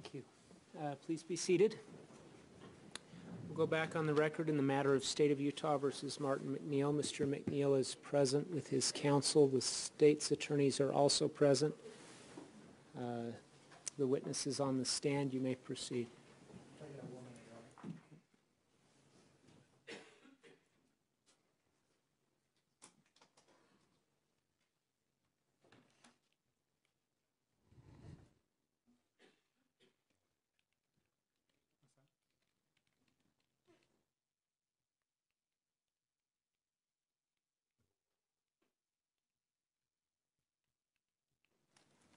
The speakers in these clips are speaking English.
Thank you. Please be seated. We'll go back on the record in the matter of State of Utah versus Martin MacNeill. Mr. MacNeill is present with his counsel. The state's attorneys are also present. The witness is on the stand. You may proceed.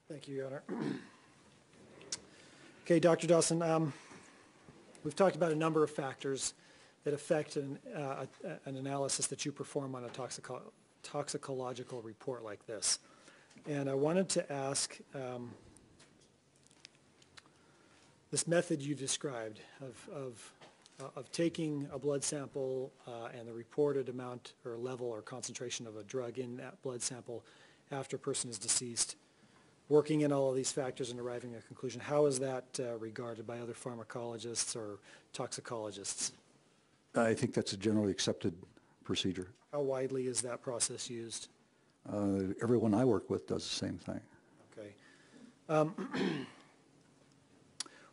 Thank you, Your Honor. Okay, Dr. Dawson, we've talked about a number of factors that affect an analysis that you perform on a toxicological report like this. And I wanted to ask, this method you described of taking a blood sample and the reported amount or level or concentration of a drug in that blood sample after a person is deceased, working in all of these factors and arriving at a conclusion, how is that regarded by other pharmacologists or toxicologists? I think that's a generally accepted procedure. How widely is that process used? Everyone I work with does the same thing. Okay.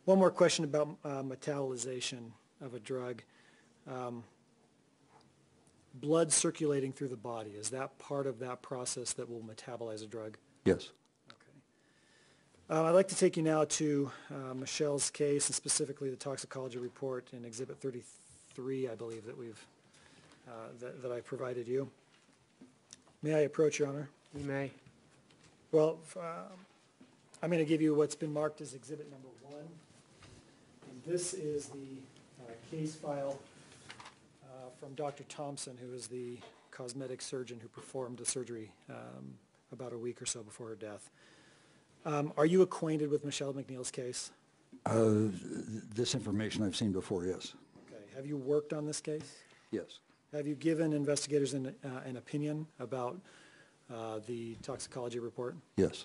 One more question about metabolization of a drug. Blood circulating through the body, is that part of that process that will metabolize a drug? Yes. I'd like to take you now to Michele's case, and specifically the toxicology report in Exhibit 33, I believe, that I provided you. May I approach, Your Honor? You may. Well, I'm going to give you what's been marked as Exhibit number 1. And this is the case file from Dr. Thompson, who is the cosmetic surgeon who performed the surgery about a week or so before her death. Are you acquainted with Michele MacNeill's case? This information I've seen before, yes. Okay. Have you worked on this case? Yes. Have you given investigators an opinion about the toxicology report? Yes.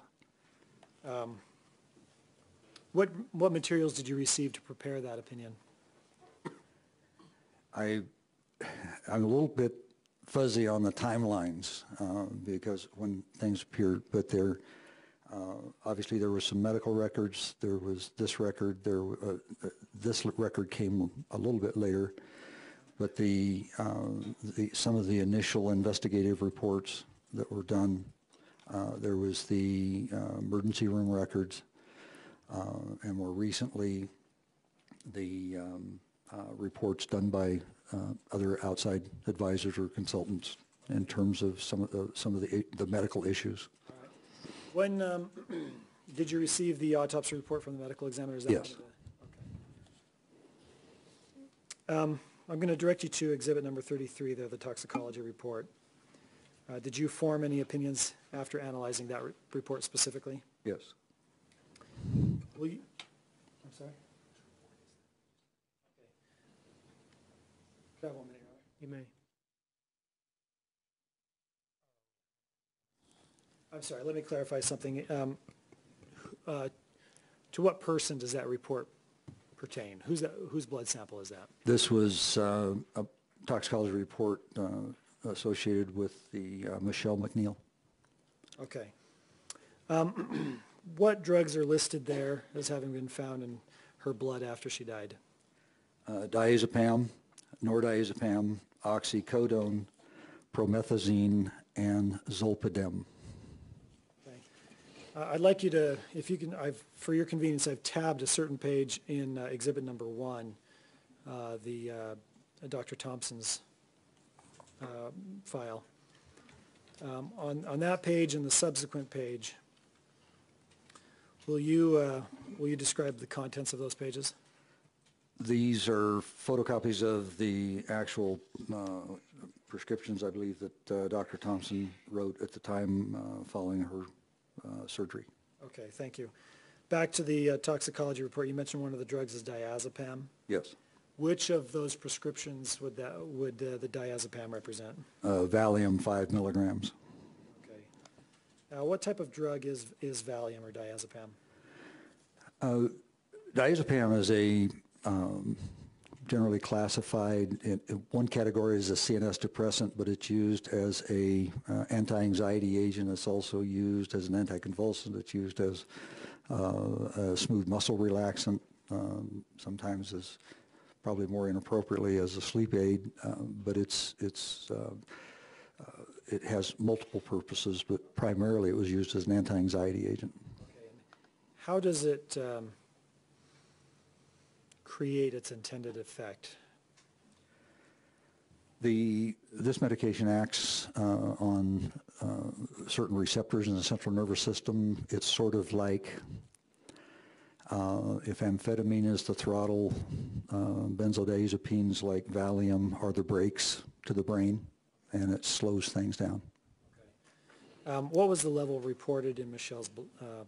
What materials did you receive to prepare that opinion? I'm a little bit fuzzy on the timelines because when things appeared, but there. Obviously, there were some medical records. There was this record. This record came a little bit later, but some of the initial investigative reports that were done. There was the emergency room records, and more recently, the reports done by other outside advisors or consultants in terms of some of the medical issues. When did you receive the autopsy report from the medical examiner? Is that yes. I'm going to direct you to Exhibit number 33 there, the toxicology report. Did you form any opinions after analyzing that report specifically? Yes. Will you, I'm sorry? Okay. Could I have 1 minute, Robert? You may. I'm sorry, let me clarify something. To what person does that report pertain? Whose blood sample is that? This was a toxicology report associated with the Michele MacNeill. Okay. What drugs are listed there as having been found in her blood after she died? Diazepam, nordiazepam, oxycodone, promethazine, and zolpidem. I'd like you to, if you can, for your convenience, I've tabbed a certain page in Exhibit number 1, Dr. Thompson's file. On that page and the subsequent page, will you describe the contents of those pages? These are photocopies of the actual prescriptions, I believe, that Dr. Thompson wrote at the time following her surgery. Okay, thank you. Back to the toxicology report, you mentioned one of the drugs is diazepam. Yes. Which of those prescriptions would the diazepam represent? Valium, 5 milligrams. Okay. Now, what type of drug is Valium or diazepam? Diazepam is a generally classified in one category as a CNS depressant, but it's used as a anti-anxiety agent. It's also used as an anticonvulsant. It's used as a smooth muscle relaxant, sometimes as probably more inappropriately as a sleep aid, but it has multiple purposes, but primarily it was used as an anti-anxiety agent. Okay. How does it create its intended effect? This medication acts on certain receptors in the central nervous system. It's sort of like if amphetamine is the throttle, benzodiazepines like Valium are the brakes to the brain, and it slows things down. Okay. What was the level reported in Michele's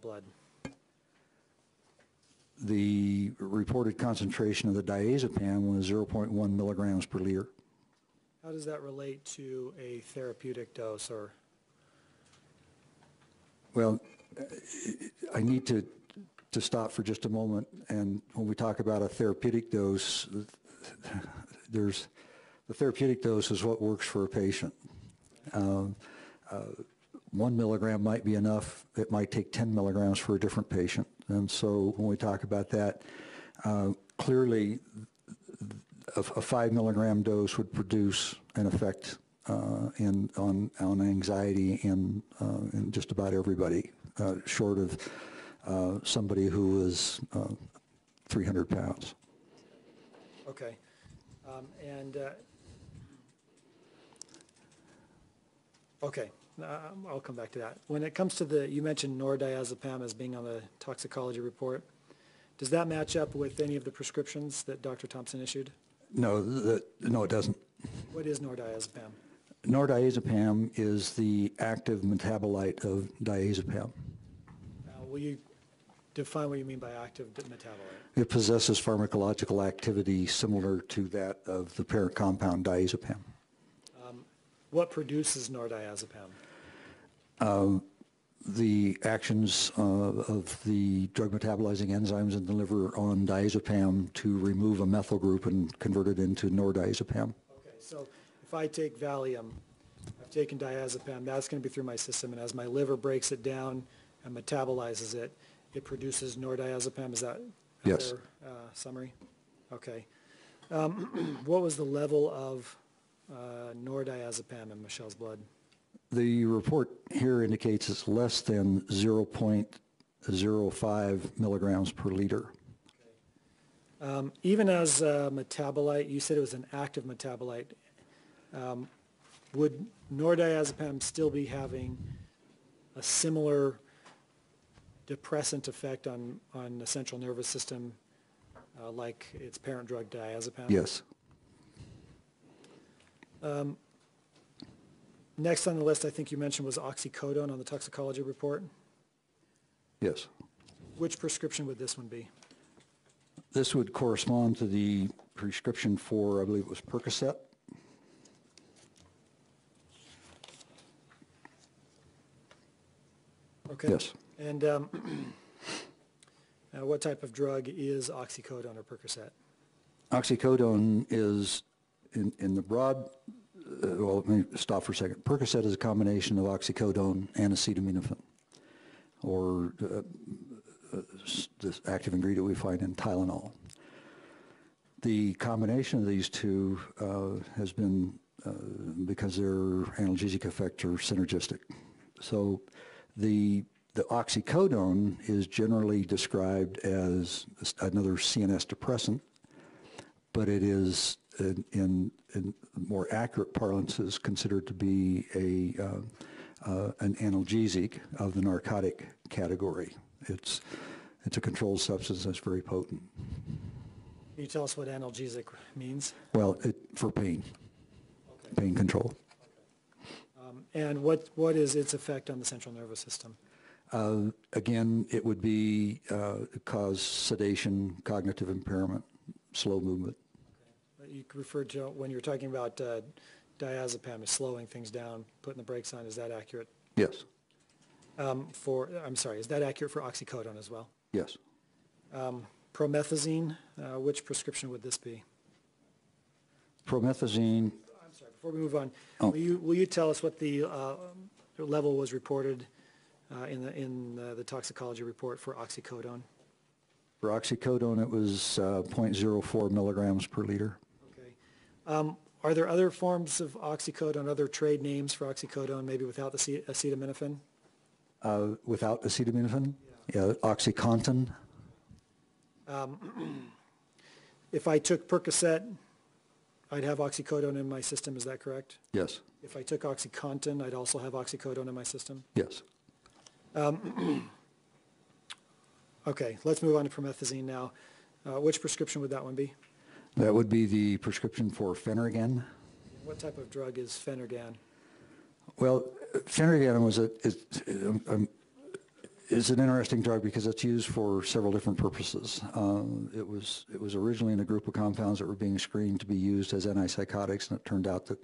blood? The reported concentration of the diazepam was 0.1 milligrams per liter. How does that relate to a therapeutic dose? Or Well, I need to stop for just a moment, and when we talk about a therapeutic dose, the therapeutic dose is what works for a patient. 1 milligram might be enough. It might take 10 milligrams for a different patient. And so when we talk about that, clearly a 5 milligram dose would produce an effect on anxiety in just about everybody, short of somebody who is 300 pounds. okay. Okay. I'll come back to that. When it comes to you mentioned nordiazepam as being on the toxicology report. Does that match up with any of the prescriptions that Dr. Thompson issued? No, no, it doesn't. What is nordiazepam? Nordiazepam is the active metabolite of diazepam. Will you define what you mean by active metabolite? It possesses pharmacological activity similar to that of the parent compound diazepam. What produces nordiazepam? The actions of the drug metabolizing enzymes in the liver on diazepam to remove a methyl group and convert it into nordiazepam. Okay, so if I take Valium, I've taken diazepam, that's going to be through my system, and as my liver breaks it down and metabolizes it, it produces nordiazepam. Is that a Yes. fair summary? Okay. What was the level of nordiazepam in Michele's blood? The report here indicates it's less than 0.05 milligrams per liter. Okay. Even as a metabolite, you said it was an active metabolite. Would nordiazepam still be having a similar depressant effect on the central nervous system like its parent drug diazepam? Yes. Next on the list, I think you mentioned, was oxycodone on the toxicology report. Yes. Which prescription would this one be? This would correspond to the prescription for, I believe it was Percocet. Okay. Yes. And what type of drug is oxycodone or Percocet? Oxycodone is, in the broad, well, let me stop for a second. Percocet is a combination of oxycodone and acetaminophen, or this active ingredient we find in Tylenol. The combination of these two has been, because their analgesic effects are synergistic. So the oxycodone is generally described as another CNS depressant, but it is, in more accurate parlance, is considered to be an analgesic of the narcotic category. It's a controlled substance that's very potent. Can you tell us what analgesic means? Well, for pain, Okay. pain control. Okay. And what is its effect on the central nervous system? Again, it would be cause sedation, cognitive impairment, slow movement. Okay. You referred to, when you're talking about diazepam, is slowing things down, putting the brakes on. Is that accurate? Yes. I'm sorry, is that accurate for oxycodone as well? Yes. promethazine. Which prescription would this be? Promethazine, I'm sorry, before we move on, Oh. will you tell us what the level was reported in the toxicology report for oxycodone? for oxycodone, it was 0.04 milligrams per liter. Okay. Are there other forms of oxycodone, other trade names for oxycodone, maybe without the acetaminophen? Without acetaminophen? Yeah, OxyContin. If I took Percocet, I'd have oxycodone in my system, is that correct? Yes, If I took OxyContin, I'd also have oxycodone in my system? yes. Okay, let's move on to promethazine now. Which prescription would that one be? That would be the prescription for Phenergan. What type of drug is Phenergan? Well, Phenergan is an interesting drug because it's used for several different purposes. It was originally in a group of compounds that were being screened to be used as antipsychotics, and it turned out that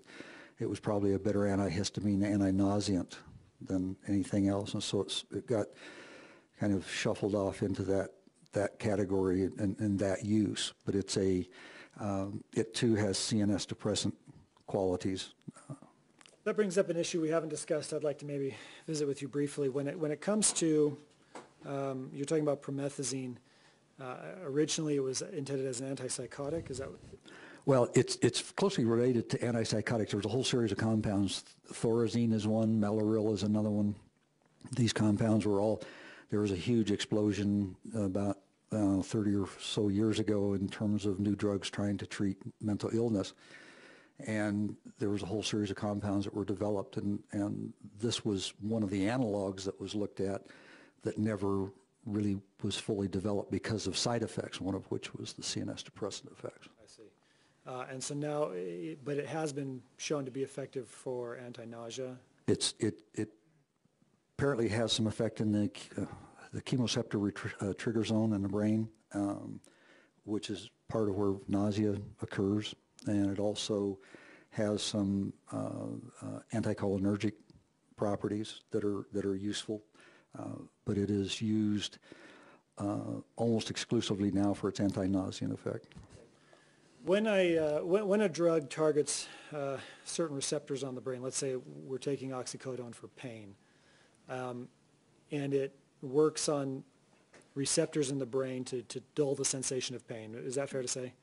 it was probably a better antihistamine, anti-nauseant than anything else, and so it got kind of shuffled off into that category and that use. But it too has CNS depressant qualities. That brings up an issue we haven't discussed. I'd like to maybe visit with you briefly. When it comes to, you're talking about promethazine, originally it was intended as an antipsychotic, is that? Well, it's closely related to antipsychotics. There's a whole series of compounds. Thorazine is one, Mellaril is another one. These compounds there was a huge explosion about 30 or so years ago in terms of new drugs trying to treat mental illness. And there was a whole series of compounds that were developed, and this was one of the analogs that was looked at that never really was fully developed because of side effects, one of which was the CNS depressant effects. I see. And so now, but it has been shown to be effective for anti-nausea? It apparently has some effect in the chemoreceptor trigger zone in the brain, which is part of where nausea occurs. And it also has some anticholinergic properties that are useful, but it is used almost exclusively now for its anti-nauseant effect. When a drug targets certain receptors on the brain, let's say we're taking oxycodone for pain, and it works on receptors in the brain to dull the sensation of pain, is that fair to say?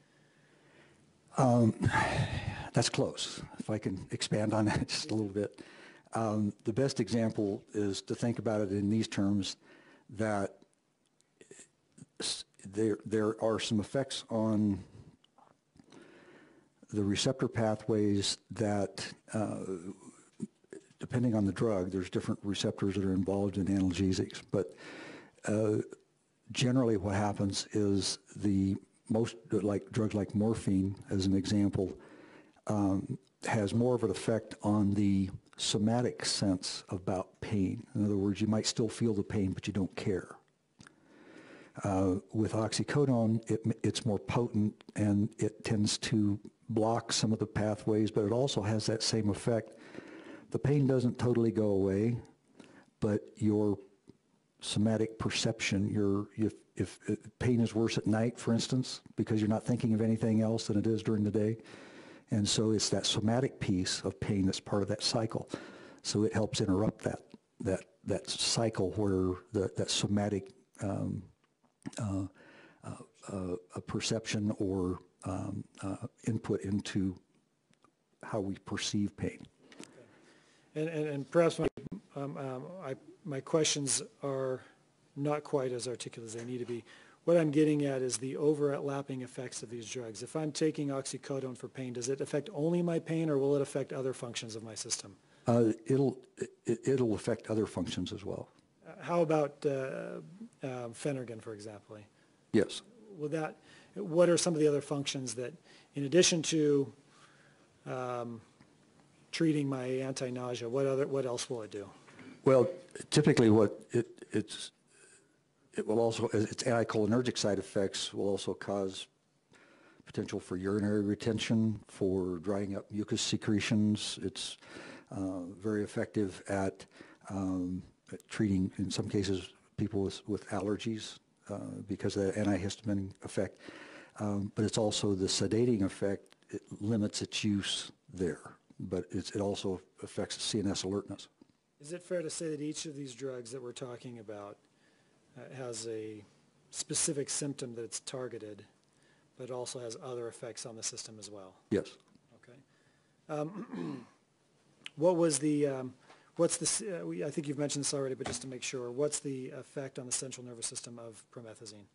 That's close. If I can expand on that just a little bit. The best example is to think about it in these terms, that there are some effects on the receptor pathways that, depending on the drug, there's different receptors that are involved in analgesics. But generally what happens is most drugs like morphine, as an example, has more of an effect on the somatic sense about pain. In other words, you might still feel the pain, but you don't care. With oxycodone, it's more potent, and it tends to block some of the pathways, but it also has that same effect. The pain doesn't totally go away, but your somatic perception, if pain is worse at night, for instance, because you're not thinking of anything else than it is during the day. And so it's that somatic piece of pain that's part of that cycle. So it helps interrupt that cycle where that somatic perception or input into how we perceive pain. And perhaps my questions are not quite as articulate as they need to be. What I'm getting at is the overlapping effects of these drugs. If I'm taking oxycodone for pain, does it affect only my pain, or will it affect other functions of my system? It'll affect other functions as well. How about Phenergan, for example? Yes. What are some of the other functions that, in addition to treating my anti-nausea, what else will it do? Well, typically it will also, its anticholinergic side effects will also cause potential for urinary retention, for drying up mucus secretions. It's very effective at treating, in some cases, people with allergies. because of the antihistaminic effect. But it's also the sedating effect. It limits its use there, but it also affects the CNS alertness. Is it fair to say that each of these drugs that we're talking about has a specific symptom that it's targeted, but also has other effects on the system as well? Yes. Okay. I think you've mentioned this already, but just to make sure, what's the effect on the central nervous system of promethazine?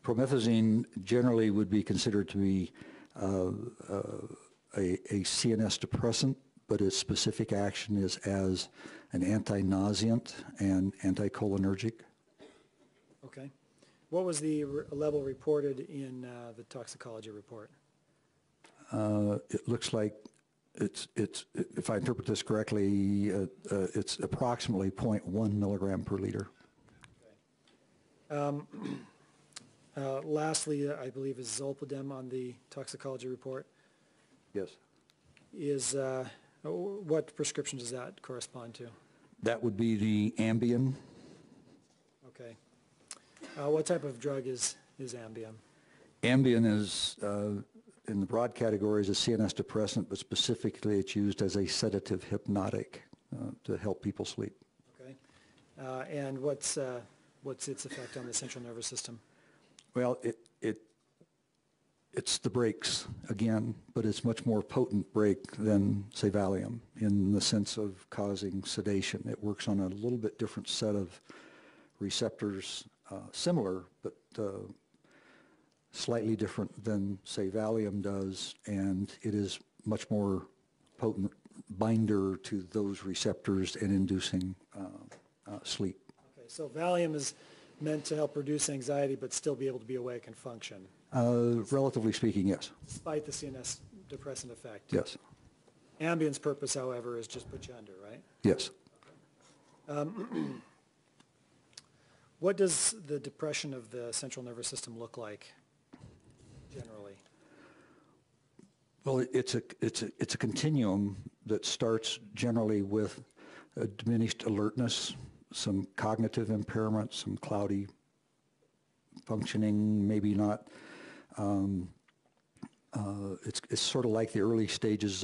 Promethazine generally would be considered to be a CNS depressant, but its specific action is as an anti-nauseant and anticholinergic. Okay. What was the level reported in the toxicology report? It looks like it's if I interpret this correctly, it's approximately 0.1 milligram per liter. Okay. Lastly, I believe is zolpidem on the toxicology report. Yes. What prescription does that correspond to? That would be the Ambien. Okay. What type of drug is Ambien? Ambien is, in the broad categories, a CNS depressant, but specifically it's used as a sedative hypnotic to help people sleep. Okay. And what's its effect on the central nervous system? Well, it's the brakes again, but it's much more potent brake than, say, Valium in the sense of causing sedation. It works on a little bit different set of receptors, similar, but slightly different than, say, Valium does, and it is much more potent binder to those receptors and inducing sleep. Okay, so Valium is meant to help reduce anxiety but still be able to be awake and function. Relatively speaking, yes. Despite the CNS depressant effect. Yes. Ambien's purpose, however, is just put you under, right? Yes. What does the depression of the central nervous system look like, generally? Well, it's a continuum that starts generally with a diminished alertness, some cognitive impairment, some cloudy functioning, maybe not. It's sort of like the early stages